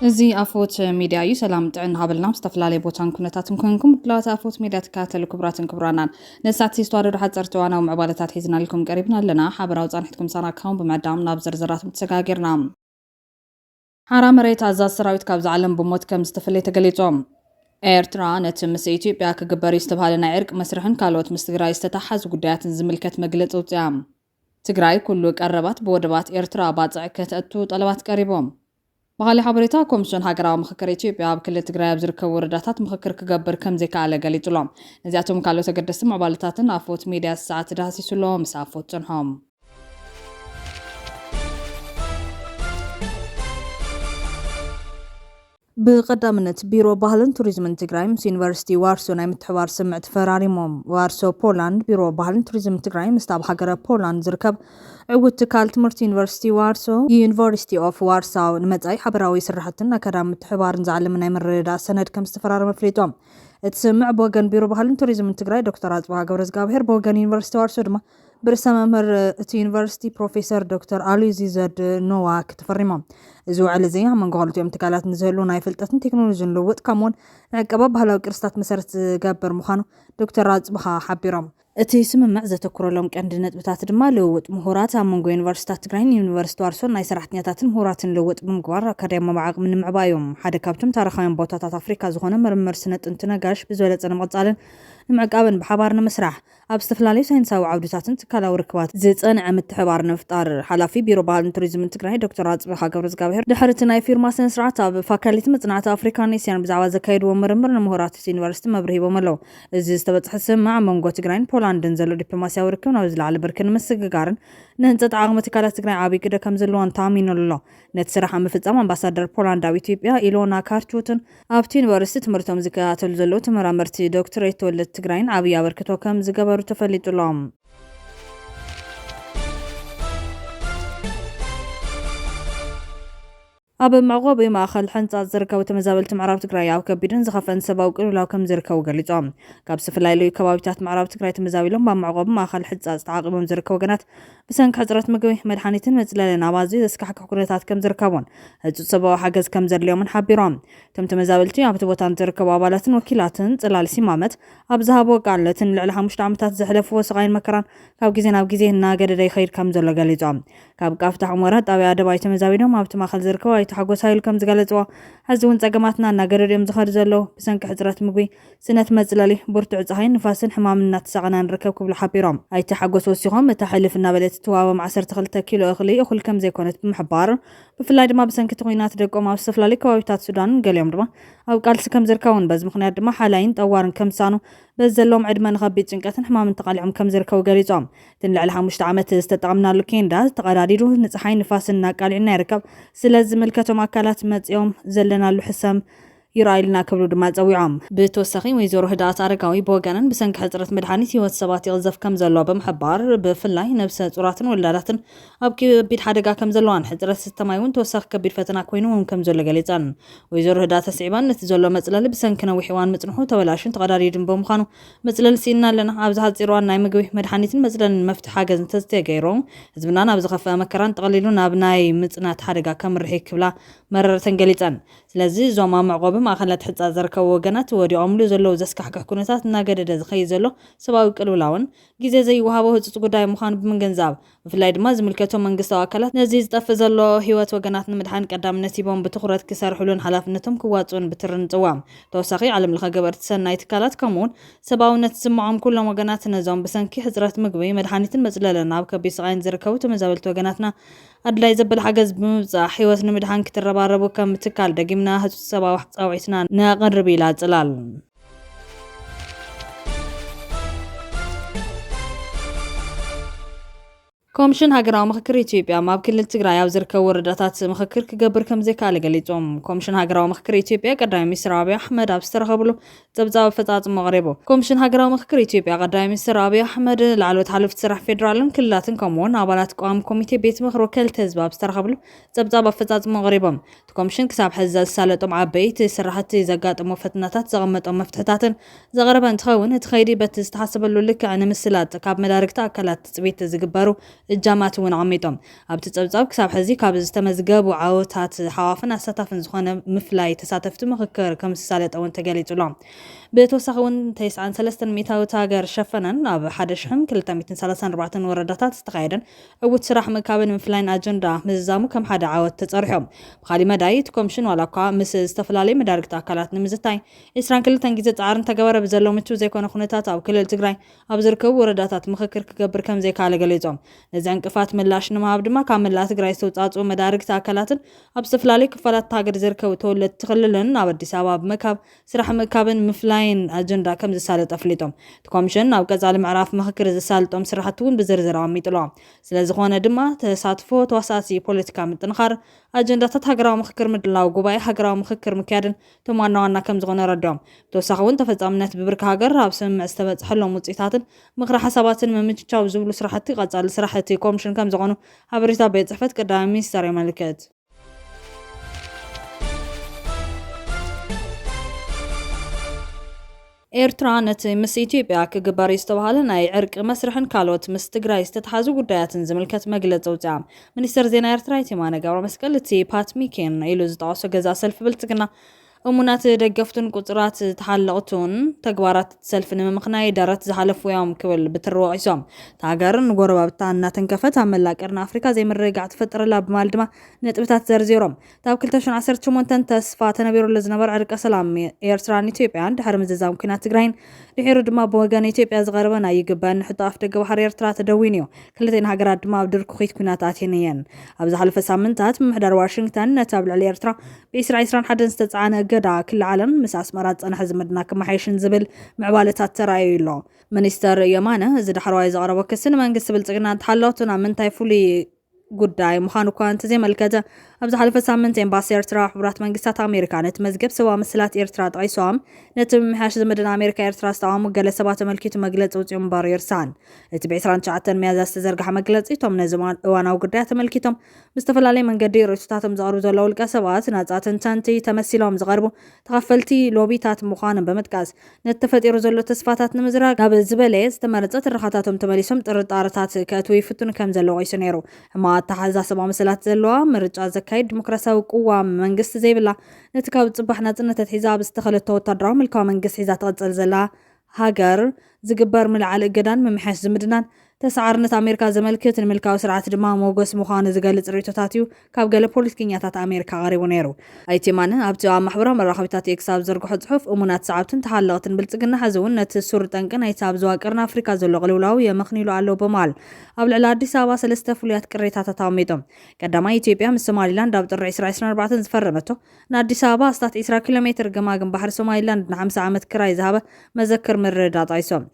እዚ ኣፎት ሚድያ እዩ ሰላም ጥዕና ሃበልና ዝተፈላለዩ ቦታን ኩነታትን ኮንኩም ብላታ ኣፎት ሚድያ ተካተሉ ክብራትን ክብራናን ነሳቲ ዝተዋደዱ ሓፀርቲ ዋናው ምዕባለታት ሒዝና ልኩም ቀሪብና ኣለና ሓበራው ጻንሒትኩም ሳናካውን በመዕዳም ናብ ዝርዝራትም ተሰጋጊርና ሓራ መሬት ኣዛዝ ሰራዊት ካብ ዝዓለም ብሞት ከም ዝተፈለየ ተገሊጾም ኤርትራ ነቲ ምስ ኢትዮጵያ ክግበር ዝተባሃለ ናይ ዕርቅ መስርሕን ካልኦት ምስ ትግራይ ዝተታሓዙ ጉዳያትን ዝምልከት መግለፂ ውፅያ ትግራይ ኩሉ ቀረባት ብወደባት ኤርትራ ባጽዕ ከተእቱ ጠለባት ቀሪቦም ባህሊ ሓበሬታ ኮሚሽን ሃገራዊ ምክክር ኢትዮጵያ ኣብ ክልል ትግራይ ኣብ ዝርከቡ ወረዳታት ምክክር ክገብር ከም ዘይከኣለ ገሊጹሎም ነዚኣቶም ካልኦት ተገደስቲ ምዕባለታትን ኣፎት ሚድያ ሰዓት ዳሃሲሱሎም ምስ ኣፎት ጽንሖም بقدامنت بيرو ባህልን ቱሪዝምን ትግራይ ምስ ዩኒቨርሲቲ ዋርሶ ናይ ምትሕባር ስምዕ ተፈራሪሞም ዋርሶ ፖላንድ ቢሮ ባህልን ቱሪዝምን ትግራይ ምስ ኣብ ሃገረ ፖላንድ ዝርከብ ዕውት ትካል ትምህርቲ ዩኒቨርሲቲ ዋርሶ ዩኒቨርሲቲ ኦፍ ዋርሳው ንመጻኢ ሓበራዊ ስራሕትን ኣካዳሚ ምትሕባርን ዝዓለመ ናይ ምርድዳእ ሰነድ ከም ዝተፈራረመ ፍሊጦም እቲ ስምዕ ብወገን ቢሮ ባህልን ቱሪዝምን ትግራይ ዶክተር ኣጽብሃ ገብረዝጋብሔር ብወገን ዩኒቨርሲቲ ዋርሶ ድማ برئيس ممر يونيفرسيتي بروفيسور دكتور ألويزي زد نواك تفرمهم زو على زي من قالت يوم تكالات نزهلو ناي فلتاتن تكنولوجيا لوت كمون عقباب هلا كرستات مسرت جابر مخانو دكتور أصبح حبيرم እቲ ስምምዕ ዘተኩረሎም ቀንድነት ብታት ድማ ልውውጥ ምሁራት ኣብ መንጎ ዩኒቨርሲታት ትግራይን ዩኒቨርሲቲ ዋርሶን ናይ ሰራሕተኛታትን ምሁራትን ልውውጥ ብምግባር ኣካዳሚ መባዓቅ ምንምዕባል እዮም ሓደ ካብቶም ታሪኻውያን ቦታታት ኣፍሪካ ዝኾነ ምርምር ስነ ጥንቲ ነጋሽ ብዝበለፀ ንምቕፃልን ንምዕቃብን ብሓባር ንምስራሕ ኣብ ዝተፈላለዩ ሳይንሳዊ ዓውድታትን ትካላዊ ርክባት ዝፀንዐ ምትሕባር ንምፍጣር ሓላፊ ቢሮ ባህልን ቱሪዝምን ትግራይ ዶክተር ኣጽብሃ ገብረዝጋብሔር ድሕሪ እቲ ናይ ፊርማ ስነ ስርዓት ኣብ ፋካልቲ መጽናዕቲ ኣፍሪካን ኤስያን ብዛዕባ ዘካየድዎ ምርምር ንምሁራት ዩኒቨርሲቲ መብርሂቦም ኣለዉ እዚ ዝተበፅሐ ስምምዕ መንጎ ትግራይን ፖላንድን ዘሎ ዲፕሎማስያዊ ርክብ ናብ ዝለዓለ ብርክን ምስግጋርን ንህንፀት ዓቕሚ ትካላት ትግራይ ዓብዪ ግደ ከም ዘለዎን ተኣሚኑ ኣሎ ነቲ ስራሕ ኣብ ምፍፃም ኣምባሳደር ፖላንድ ኣብ ኢትዮጵያ ኢሎና ካርቹትን ኣብቲ ዩኒቨርሲቲ ትምህርቶም ዝከታተሉ ዘለዉ ተመራመርቲ ዶክተሬት ወለድ ትግራይን ዓብዪ ኣበርክቶ ከም ዝገበሩ ተፈሊጡሎም ኣብ ማዕቆብ ማእኸል ሕንጻት ዝርከቡ ተመዛበልቲ ምዕራብ ትግራይ ኣብ ከቢድን ዝኸፈን ሰብኣዊ ቅልውላው ከም ዝርከቡ ገሊጾም ካብ ዝተፈላለዩ ከባቢታት ምዕራብ ትግራይ ተመዛቢሎም ኣብ ማዕቆብ ማእኸል ሕንጻት ተዓቂቦም ዝርከቡ ገናት ብሰንኪ ሕፅረት ምግቢ መድሓኒትን መጽለልን ኣባዚ ዘስካሕክሕ ኩነታት ከም ዝርከቡን ህፁፅ ሰብኣዊ ሓገዝ ከም ዘድልዮምን ሓቢሮም እቶም ተመዛበልቲ ኣብቲ ቦታ ዝርከቡ ኣባላትን ወኪላትን ጽላል ሲማመት ኣብ ዝሃቦ ቃለትን ልዕሊ 5 ዓመታት ዘሕለፍዎ ስቃይን መከራን ካብ ግዜ ናብ ግዜ እናገደደ ይኸይድ ከም ዘሎ ገሊጾም ካብ ቃፍታ ሑመራ ጣብያ ደባይ ተመዛቢሎም ኣብቲ ማእኸል ዝርከቡ ተሓጎስ ሃይሉ ከም ዝገለጽዎ ሕዚ እውን ጸገማትና እናገደድዮም ዝኸዱ ዘለዉ ብሰንኪ ሕፅረት ምግቢ ስነት መጽለሊ ብርቱዕ ፀሓይን ንፋስን ሕማምን እናተሰቐና ንርከብ ክብሉ ሓቢሮም ኣይቲ ሓጎስ ወሲኾም እታ ሕልፍ እናበለት ተዋበም 12 ኪሎ እኽሊ እኹል ከም ዘይኮነት ብምሕባር ብፍላይ ድማ ብሰንኪ ኩናት ደቆም ኣብ ዝተፈላለዩ ከባቢታት ሱዳንን ገሊኦም ድማ ኣብ ቃልሲ ከም ዝርከቡን በዚ ምክንያት ድማ ሓላይን ጠዋርን ከም ዝሳኑ በዚ ዘለዎም ዕድመ ንኸቢድ ጭንቀትን ሕማምን ተቃሊዖም ከም ዝርከቡ ገሊጾም እቲ ልዕሊ 5 ዓመት ዝተጠቐምናሉ ኬንዳ ተቐዳዲዱ ንፀሓይ ንፋስን እናቃሊዕና ይርከብ ስለዚ ዝምልከቶም ኣካላት መፅኦም ዘለናሉ ሕሰም ይራይልና ክብሉ ድማ ፀዊዖም ብተወሳኺ ወይዘሮ ህዳት ኣረጋዊ ብወገነን ብሰንኪ ሕፅረት መድሓኒት ህይወት ሰባት ይቕዘፍ ከም ዘሎ ብምሕባር ብፍላይ ነብሰ ፁራትን ወላዳትን ኣብ ከቢድ ሓደጋ ከም ዘለዋን ሕፅረት ዝተማይ እውን ተወሳኺ ከቢድ ፈተና ኮይኑ ከም ዘሎ ገሊፀን ወይዘሮ ህዳት ተስዒባን ነቲ ዘሎ መፅለሊ ብሰንኪ ነዊሕ እዋን ምፅንሑ ተበላሽን ተቐዳዲዱን ብምዃኑ መፅለሊ ሲኢና ኣለና ኣብዚ ሓፂር እዋን ናይ ምግቢ መድሓኒትን መፅለልን መፍትሒ ሓገዝ እንተዘይገይሮም ህዝብና ናብ ዝኸፍአ መከራን ጠቕሊሉ ናብ ናይ ምፅናት ሓደጋ ከም ርሒቅ ክብላ መረረተን ገሊፀን ስለዚ እዞም ኣብ መዕቆብ ማእኸላት ሕጻት ዝርከቡ ወገናት ወዲቖምሉ ዘለዉ ዘስካሕክሕ ኩነታት እናገደደ ዝኸይድ ዘሎ ሰብኣዊ ቅልውላውን ግዜ ዘይወሃቦ ህፁፅ ጉዳይ ምዃኑ ብምግንዛብ ብፍላይ ድማ ዝምልከቶም መንግስታዊ ኣካላት ነዚ ዝጠፍእ ዘሎ ህይወት ወገናት ንምድሓን ቀዳምነት ሂቦም ብትኹረት ክሰርሕሉን ሓላፍነቶም ክዋፅኡን ብትርን ንፅዋም ተወሳኺ ዓለም ለኸ ገበርቲ ሰናይ ትካላት ከምኡውን ሰብኣውነት ዝስምዖም ኩሎም ወገናት ነዞም ብሰንኪ ሕፅረት ምግቢ መድሓኒትን መፅለልን ኣብ ከቢድ ስቃይን ዝርከቡ ተመዛበልቲ ወገናትና ኣድላይ ዘበል ሓገዝ ብምብፃሕ ህይወት ንምድሓን ክትረባረቡ ከም ትካል ደጊምና ህፁፅ ሰብኣዊ ፃውዒትና ነቕርብ ኢላ ጽላል ኮሚሽን ሃገራዊ ምክክር ኢትዮጵያ ኣብ ክልል ትግራይ ኣብ ዝርከቡ ወረዳታት ምክክር ክገብር ከም ዘይከኣለ ገሊፆም ኮሚሽን ሃገራዊ ምክክር ኢትዮጵያ ቀዳማይ ሚኒስትር ኣብይ ኣሕመድ ኣብ ዝተረኸብሉ ፀብፃብ ኣፈፃፅሞ ኣቕሪቡ ኮሚሽን ሃገራዊ ምክክር ኢትዮጵያ ቀዳማይ ሚኒስትር ኣብይ ኣሕመድ ላዕለዎት ሓለፍቲ ስራሕ ፌደራልን ክልላትን ከምኡውን ኣባላት ቋሚ ኮሚቴ ቤት ምክሪ ወከልቲ ህዝቢ ኣብ ዝተረኸብሉ ፀብፃብ ኣፈፃፅሞ ኣቕሪቦም እቲ ኮሚሽን ክሳብ ሕዚ ዘሳለጦም ዓበይቲ ስራሕቲ ዘጋጥሞ ፈተናታት ዘቐመጦም መፍትሕታትን ዘቕረበ እንትኸውን እቲ ከይዲ በቲ ዝተሓሰበሉ ልክዕ ንምስላጥ ካብ መዳርግቲ ኣካላት ትፅቢት ዝግበሩ እጃማት እውን ዓሚጦም ኣብቲ ጸብጻብ ክሳብ ሕዚ ካብ ዝተመዝገቡ ዓወታት ሓዋፍን ኣሳታፍን ዝኾነ ምፍላይ ተሳተፍቲ ምክክር ከም ዝሳለጠ እውን ተገሊጹሎ ብተወሳኺ እውን 93 ሚእታዊት ሃገር ሸፈነን ኣብ 1234 ወረዳታት ዝተኻየደን ዕውት ስራሕ ምእካብን ምፍላይን ኣጀንዳ ምዝዛሙ ከም ሓደ ዓወት ተጸሪሖም ብኻሊእ መዳይ እቲ ኮሚሽን ዋላ እኳ ምስ ዝተፈላለዩ መዳርግቲ ኣካላት ንምዝታይ 22 ግዜ ጻዕርን ተገበረ ብዘሎ ምቹው ዘይኮነ ኩነታት ኣብ ክልል ትግራይ ኣብ ዝርከቡ ወረዳታት ምክክር ክገብር ከም ዘይካለ ገሊጾም ነዚ ዕንቅፋት ምላሽ ንምሃብ ድማ ካብ መላእ ትግራይ ዝተውጻጽኡ መዳርግቲ ኣካላትን ኣብ ዝተፈላለዩ ክፋላት ሃገር ዝርከቡ ተወለድቲ ክልልን ኣብ ኣዲስ ኣበባ ብምእካብ ስራሕ ምእካብን ምፍላይን ኣጀንዳ ከም ዝሳለጥ ኣፍሊጦም እቲ ኮሚሽን ኣብ ቀጻሊ ምዕራፍ ምክክር ዝሳልጦም ስራሕቲ እውን ብዝርዝር ኣሚጡሎ ስለዝኾነ ድማ ተሳትፎ ተዋሳሲ ፖለቲካ ምጥንኻር ኣጀንዳታት ሃገራዊ ምክክር ምድላው ጉባኤ ሃገራዊ ምክክር ምክያድን እቶም ዋና ዋና ከም ዝኾነ ረድኦም ብተወሳኺ እውን ተፈጻምነት ብብርኪ ሃገር ኣብ ስምምዕ ዝተበፅሐሎም ውፅኢታትን ምክሪ ሓሳባትን ምምችቻው ዝብሉ ስራሕቲ ቀጻሊ ስራሕቲ ኮሚሽን ከም ዝኾኑ ሓበሬታ ቤት ጽሕፈት ቀዳማይ ሚኒስትር የመልክት ኤርትራ ነቲ ምስ ኢትዮጵያ ክግበር ዝተባሃለ ናይ ዕርቂ መስርሕን ካልኦት ምስ ትግራይ ዝተተሓዙ ጉዳያትን ዝምልከት መግለፂ ኣውፅኣ ሚኒስትር ዜና ኤርትራ የማነ ገብረመስቀል እቲ ፓትሚኬን ኢሉ ዝጠቐሶ ገዛ ሰልፊ ብልጽግና እሙናት ደገፍቱን ቁጽራት ተሓለቕቱን ተግባራት ሰልፊ ንምምኽናይ ደረት ዝሓለፍዮም ክብል ብትርወቂሶም ታገርን ጎረባብታ እናተንከፈት ኣብ መላእ ቀርኒ ኣፍሪካ ዘይምርግጋዕ ትፈጥረላ ብማል ድማ ነጥብታት ዘርዚሮም ታብ 2018 ተስፋ ተነቢሩሉ ዝነበረ ዕርቀ ሰላም ኤርትራን ኢትዮጵያን ድሕሪ ምዝዛም ኩናት ትግራይን ድሒሩ ድማ ብወገን ኢትዮጵያ ዝቐረበ ናይ ይግባእ ንሕቶ ኣፍ ደገ ባሕሪ ኤርትራ ተደዊን እዩ ክልተን ሃገራት ድማ ኣብ ድርኩኺት ኩናት ኣትየን እየን ኣብ ዝሓለፈ ሳምንታት ምምሕዳር ዋሽንግተን ነቲ ኣብ ልዕሊ ኤርትራ ብ2021 ዝተጻዕነ ገዳ ክልዓለም ምስ ኣስመራ ጸንሐ ዝምድና ክመሓየሽን ዝብል ምዕባለታት ተራእዩ ኣሎ ሚኒስተር የማነ እዚ ዳሕረዋይ ዘቕረቦ ክሲ ንመንግስቲ ብልጽግና ተሓለቕቱን ኣብ ምንታይ ፍሉይ ጉዳይ ምዃኑ እኳ እንተዘይመልከተ ኣብ ዝሓለፈ ሳምንት ኤምባሲ ኤርትራ ሕቡራት መንግስታት ኣሜሪካ ነቲ መዝገብ ሰብኣዊ ምስላት ኤርትራ ጠቒሶም ነቲ ምምሕያሽ ዝምድና ኣሜሪካ ኤርትራ ዝተቃወሙ ገለ ሰባት ተመልኪቱ መግለፂ ውፅኡ እምበር ይርሳዕን እቲ ብ29 ሚያዝያ ዝተዘርግሐ መግለፂ እቶም ነዚ እዋናዊ ጉዳያት ተመልኪቶም ብዝተፈላለየ መንገዲ ርእቶታቶም ዘቕርቡ ዘለዉ ውልቀ ሰባት ናፃ ተንተንቲ ተመሲሎም ዝቐርቡ ተኸፈልቲ ሎቢታት ምዃኖም ብምጥቃስ ነቲ ተፈጢሩ ዘሎ ተስፋታት ንምዝራግ ናብ ዝበለየ ዝተመረፀ ትርኻታቶም ተመሊሶም ጥርጣርታት ከእትው ይፍትኑ ከም ዘለዎ ቂሱ ነይሩ ሕማቅ ኣተሓሳስባ መሰላት ዘለዋ ምርጫ ዘካይድ ዲሞክራሲያዊ ቅዋም መንግስቲ ዘይብላ ነቲ ካብ ጽባሕ ናጽነት ሒዛ ኣብ ዝተኸለቶ ወታደራዊ ምልካዊ መንግስቲ ሒዛ ትቐጽል ዘላ ሃገር ዝግበር ምልዓል እገዳን ምምሕያሽ ዝምድናን ተሰዓርነት ኣሜሪካ ዘመልክት ንምልካዊ ስርዓት ድማ ሞገስ ምዃኑ ዝገልጽ ርእቶታት እዩ ካብ ገለ ፖለቲከኛታት ኣሜሪካ ቀሪቡ ነይሩ ኣይቲማን ኣብቲ ኣብ ማሕበራዊ መራኸቢታት ኤክስ ኣብ ዘርግሖ ጽሑፍ እሙናት ሰዓብትን ተሓለቕትን ብልጽግና ሕዚ እውን ነቲ ሱር ጠንቂ ናይቲ ኣብ ዞባ ቀርኒ ኣፍሪካ ዘሎ ቅልውላው የመኽኒሉ ኣሎ በማል ኣብ ልዕሊ ኣዲስ ኣበባ 3 ፍሉያት ቅሬታታት ኣሚጦም ቀዳማይ ኢትዮጵያ ምስ ሶማሊላንድ ኣብ ጥሪ 2024 ዝፈረመቶ ንኣዲስ ኣበባ ስታት 20 ኪሎ ሜትር ገማግም ባሕሪ ሶማሊላንድ ን50 ዓመት ክራይ ዝሃበ መዘክር ምርዳእ ጣይሶም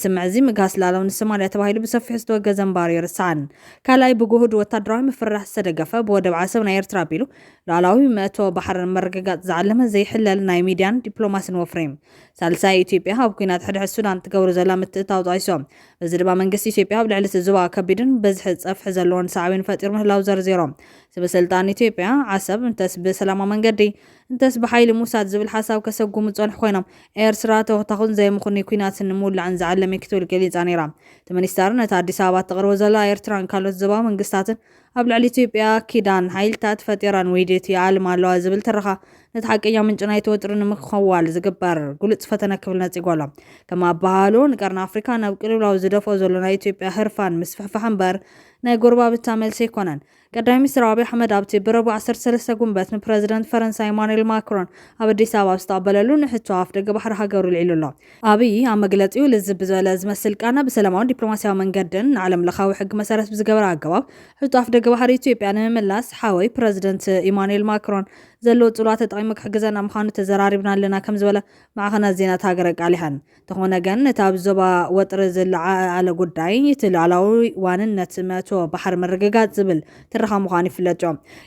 ስምዕ እዚ ምግሃስ ላለው ንሶማልያ ተባሂሉ ብሰፊሑ ዝተወገዘ እምበር ይርስዓን ካልኣይ ብጉህድ ወታደራዊ ምፍራሕ ዝተደገፈ ብወደብ ዓሰብ ናይ ኤርትራ ኣቢሉ ላዕላዊ መእቶ ባሕር መርግጋፅ ዝዓለመ ዘይሕለል ናይ ሚድያን ዲፕሎማስን ወፍሬም ሳልሳይ ኢትዮጵያ ኣብ ኩናት ሕድሕድ ሱዳን ትገብሮ ዘላ ምትእታው ጣይሶም በዚ ድማ መንግስቲ ኢትዮጵያ ኣብ ልዕሊ እቲ ዞባ ከቢድን በዝሒ ፀፍሒ ዘለዎን ሳዕቤን ፈጢሩ ምህላው ዘርዚሮም ሰበስልጣን ኢትዮጵያ ዓሰብ እንተስ ብሰላማዊ መንገዲ እንተስ ብሓይሊ ሙሳድ ዝብል ሓሳብ ከሰጉሙ ፀንሑ ኮይኖም ኤርትራ ተወታኹን ዘይምኹኒ ኩናትን ንምውላዕን ዝዓለመ ክትብል ገሊፃ ነይራ እቲ ሚኒስተር ነቲ ኣዲስ ኣበባ ተቕርቦ ዘላ ኤርትራን ካልኦት ዞባዊ መንግስታትን ኣብ ልዕሊ ኢትዮጵያ ኪዳን ሓይልታት ፈጢራን ውይድት ይዓልም ኣለዋ ዝብል ትረኻ ነቲ ሓቀኛ ምንጭ ናይቲ ወጥሪ ንምኽዋል ዝግበር ጉልፅ ፈተነ ክብል ነፂጓሎ ከም ኣባሃሉ ንቀርኒ ኣፍሪካ ናብ ቅልውላው ዝደፍኦ ዘሎ ናይ ኢትዮጵያ ህርፋን ምስ ፍሕፍሕ እምበር ናይ ጎረባብታ መልሲ ኣይኮነን ቀዳማይ ሚኒስትር አብይ አሕመድ ኣብቲ ብረቡዕ 13 ጉንበት ንፕረዚደንት ፈረንሳይ ኢማኑኤል ማክሮን ኣብ ኣዲስ ኣበባ ዝተቐበለሉ ንሕቶ ኣፍ ደገ ባሕሪ ሃገሩ ልዒሉ ኣሎ ኣብይ ኣብ መግለፂኡ ልዝብ ዝበለ ዝመስል ቃና ብሰላማዊ ዲፕሎማስያዊ መንገድን ንዓለም ለኻዊ ሕጊ መሰረት ብዝገበረ ኣገባብ ሕቶ ኣፍ ደገ ባሕሪ ኢትዮጵያ ንምምላስ ሓወይ ፕረዚደንት ኢማኑኤል ማክሮን ዘሎ ጽላተ ተጠቒሙ ክሕግዘና ምዃኑ ተዘራሪብና ኣለና ከም ዝበለ ማዕኸናት ዜናት ሃገር ቃሊሐን ተኾነ ግን እቲ ኣብ ዞባ ወጥሪ ዝለዓለ ጉዳይ እቲ ሉዓላዊ ዋንነት መእቶ ባሕሪ ምርግጋፅ ዝብል ትረኻ ምዃኑ ይፍለጥ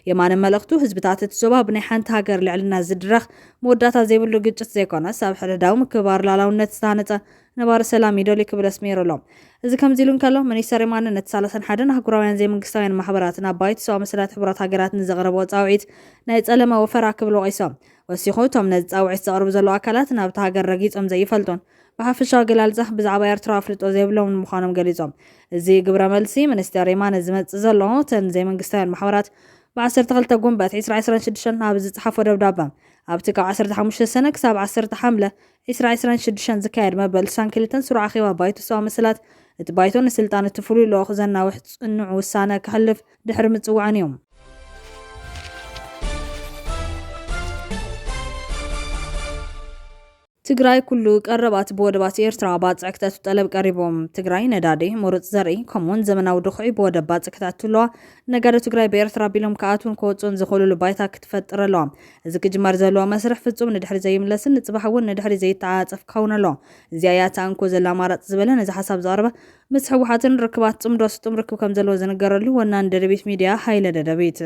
የማነ መልእኽቱ ህዝብታት እቲ ዞባ ብናይ ሓንቲ ሃገር ልዕልና ዝድረኽ መወዳእታ ዘይብሉ ግጭት ዘይኮነስ ኣብ ሕድሕዳዊ ምክብባር ሉዓላውነት ዝተሃነፀ ነባሪ ሰላም ይደልዩ ክብል ኣስሚሩሎም እዚ ከምዚ ኢሉ እንከሎ ሚኒስተር የማነ ነቲ 31 ኣህጉራውያን ዘይመንግስታውያን ማሕበራትን ኣብ ባይተ ሰብኣዊ መሰላት ሕቡራት ሃገራትን ዘቕረቦ ፃውዒት ናይ ጸለመ ወፈራ ክብል ወቒሶም ወሲኹ እቶም ነዚ ፃውዒት ዘቕርቡ ዘለዉ ኣካላት ናብቲ ሃገር ረጊፆም ዘይፈልጡን ብሓፈሻዊ ገላልጻ ብዛዕባ ኤርትራ ኣፍልጦ ዘይብሎም ምዃኖም ገሊጾም እዚ ግብረ መልሲ ሚኒስትር የማነ ዝመጽእ ዘሎ ተን ዘይመንግስታውያን ማሕበራት ብ12 ጉንበት 2026 ኣብ ዝጽሓፎ ደብዳቤ ኣብቲ ካብ 15 ሰነ ክሳብ 10 ሓምለ 2026 ዝካየድ መበል 62 ስሩዕ ኣኼባ ባይቶ ሰባ መሰላት እቲ ባይቶ ንስልጣን እቲ ፍሉይ ልኡኽ ዘናውሕ ጽኑዕ ውሳነ ክሕልፍ ድሕሪ ምጽዋዕን እዮም። ትግራይ ኩሉ ቀረባት በወደባት ኤርትራ ባጽዕክተቱ ጠለብ ቀሪቦም ትግራይ ነዳዲ ምሩጽ ዘርኢ ከምኡን ዘመናዊ ድኹዒ በወደብ ባጽዕክተቱ ኣለዋ ነጋደ ትግራይ በኤርትራ ቢሎም ከኣቱን ከወጹን ዝኽእልሉ ባይታ ክትፈጥር ኣለዋ እዚ ክጅመር ዘለዎ መስርሕ ፍጹም ንድሕሪ ዘይምለስን ንጽባሕ እውን ንድሕሪ ዘይተዓጸፍ ክኸውን ኣሎ እዚኣ እያ ተኣንኮ ዘላ ኣማራፂ ዝበለ ነዚ ሓሳብ ዘቕረበ ምስ ሕወሓትን ርክባት ጽምዶ ስጡም ርክብ ከም ዘለዎ ዝነገረሉ ወናን ደደቢት ሚድያ ሃይለ ደደቢት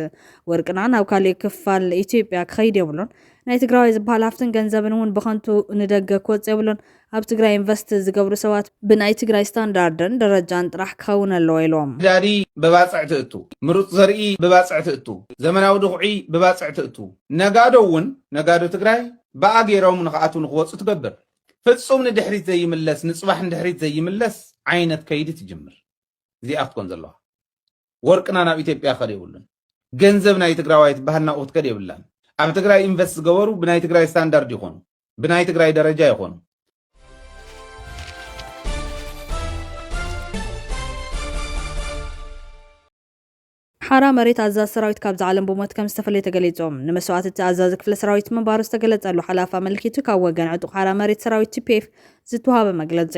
ወርቅና ናብ ካልእ ክፋል ኢትዮጵያ ክኸይድ የብሎን ናይ ትግራይ ዝበሃል ሃፍትን ገንዘብን እውን ብኸንቱ ንደገ ክወጽእ የብሎን ኣብ ትግራይ ኢንቨስት ዝገብሩ ሰባት ብናይ ትግራይ ስታንዳርድን ደረጃን ጥራሕ ክኸውን ኣለዎ ኢሎም ዳዲ ብባጽዕቲ እቱ ምሩጽ ዘርኢ ብባጽዕቲ እቱ ዘመናዊ ድኹዒ ብባጽዕቲ እቱ ነጋዶ እውን ነጋዶ ትግራይ ብኣገይሮም ንኽኣቱ ንኽወጹ ትገብር ፍጹም ንድሕሪት ዘይምለስ ንጽባሕ ንድሕሪት ዘይምለስ ዓይነት ከይዲ ትጅምር እዚኣ ክትኮን ዘለዋ ወርቅና ናብ ኢትዮጵያ ከድ የብሉን ገንዘብ ናይ ትግራዋይ ትበሃል ናብኡ ክትከድ የብላን ኣብ ትግራይ ኢንቨስት ዝገበሩ ብናይ ትግራይ ስታንዳርድ ይኾኑ ብናይ ትግራይ ደረጃ ይኾኑ ሓራ መሬት ኣዛዝ ሰራዊት ካብ ዝዓለም ብሞት ከም ዝተፈለየ ተገሊጾም ንመስዋዕቲ እቲ ኣዛዝ ክፍለ ሰራዊት ምንባሩ ዝተገለጸሉ ሓላፋ መልኪቱ ካብ ወገን ዕጡቕ ሓራ መሬት ሰራዊት TPF ዝተዋሃበ መግለጺ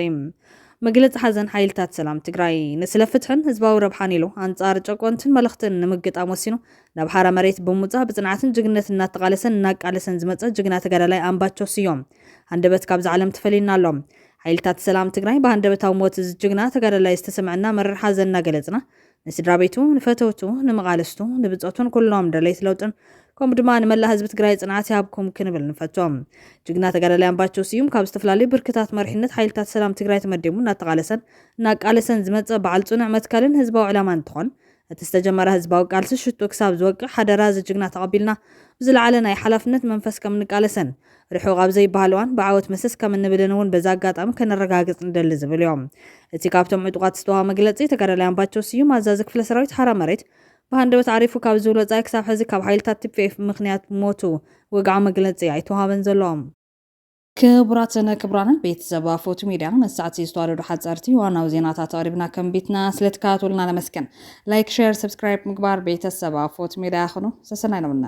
መግለጽ ሓዘን ሓይልታት ሰላም ትግራይ ንስለፍትሕን ህዝባዊ ረብሓን ኢሉ አንጻር ጨቆንትን መልእኽትን ንምግጣም ወሲኑ ናብ ሓራ መሬት ብምውጻእ ብጽንዓትን ጅግነትን እናተቃለሰን እናቃለሰን ዝመጸ ጅግና ተጋዳላይ ኣምባቸው ስዮም አንደበት ካብ ዝዓለም ተፈሊና ኣሎ ሓይልታት ሰላም ትግራይ በአንደበታው ሞት ጅግና ተጋዳላይ ዝተሰምዐና መረር ሓዘንና ገለጽና ንስድራ ቤቱ ንፈተውቱ ንመቃለስቱ ንብጾቱን ኩሎም ደለይት ለውጥን ከም ድማ ንመላ ህዝቢ ትግራይ ጽንዓት ያብኩም ክንብል ንፈቶም ጅግና ተጋዳላይ ኣምባቸው ስዩም ካብ ዝተፈላለዩ ብርክታት መሪሕነት ሓይልታት ሰላም ትግራይ ተመዲሙ እናተቃለሰን እናቃለሰን ዝመጸ በዓል ጽኑዕ መትከልን ህዝባዊ ዕላማ እንትኾን እቲ ዝተጀመረ ህዝባዊ ቃልሲ ሽቱ ክሳብ ዝወቅዕ ሓደራ ዝጅግና ተቐቢልና ብዝለዓለ ናይ ሓላፍነት መንፈስ ከም ንቃለሰን ርሑቕ ኣብ ዘይበሃልዋን ብዓወት መሰስ ከም እንብልን እውን በዛ አጋጣሚ ከነረጋግጽ እንደሊ ዝብል እዮም እቲ ካብቶም ዕጡቃት ዝተዋሃበ መግለጺ ተጋዳላይ ኣምባቸው ስዩም ኣዛዚ ክፍለ ሰራዊት ሓራ መሬት በአንደበት ዓሪፉ ካብ ዝብሎ ጻይ ክሳብ ሕዚ ካብ ሓይልታት TPF ምክንያት ሞቱ ወግዓ መግለጺ ኣይተዋሃበን ዘሎም ክቡራትን ክቡራንን ቤተሰብ ፎቶ ሚድያ ነሳዓት ዝተዋለዱ ሓጸርቲ ዋናው ዜናታት ኣቅሪብና ከም ቤትና ስለተከታተሉና ለመስከን ላይክ ሼር ሰብስክራይብ ምግባር ቤተሰብ ፎቶ ሚድያ ይኹኑ ሰሰናይ ነውና